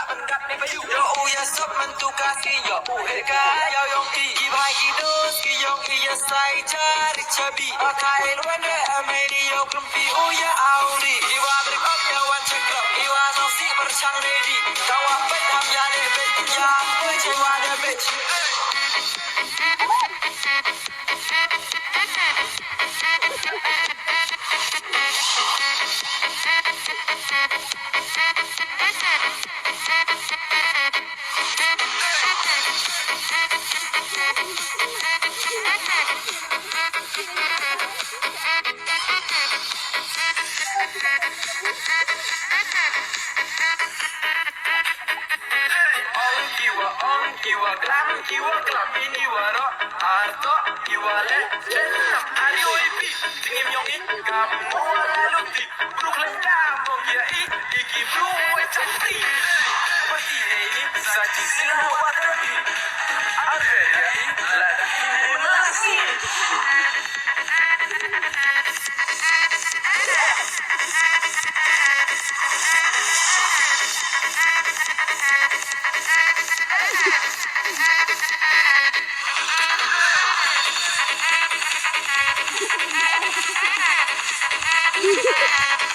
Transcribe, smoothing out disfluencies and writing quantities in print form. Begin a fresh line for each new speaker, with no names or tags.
มันกัดในพายุโยอูยาซับมันตุกาซีโยอูเฮกายาวยองอีกีบายกีโดสกียองอียาไซจาริชบีอาคายลวันเดอเมนิโยกรุมปีอูยาเอาดีอีวาบริกอบยาวันเชกลับอีวาซองซีประชังเดดีกาวาเปิดทำยาเดเบ็ดยาเปิดใจวาเดเบ็ดkiwa glam kiwa club ini waro arto kiwa le jenam ari oipi tingim yongin kamu laluti brooklyn kamu ya iki blue wetati pasti ini saji sila watati ade ya la nasi
Yeah.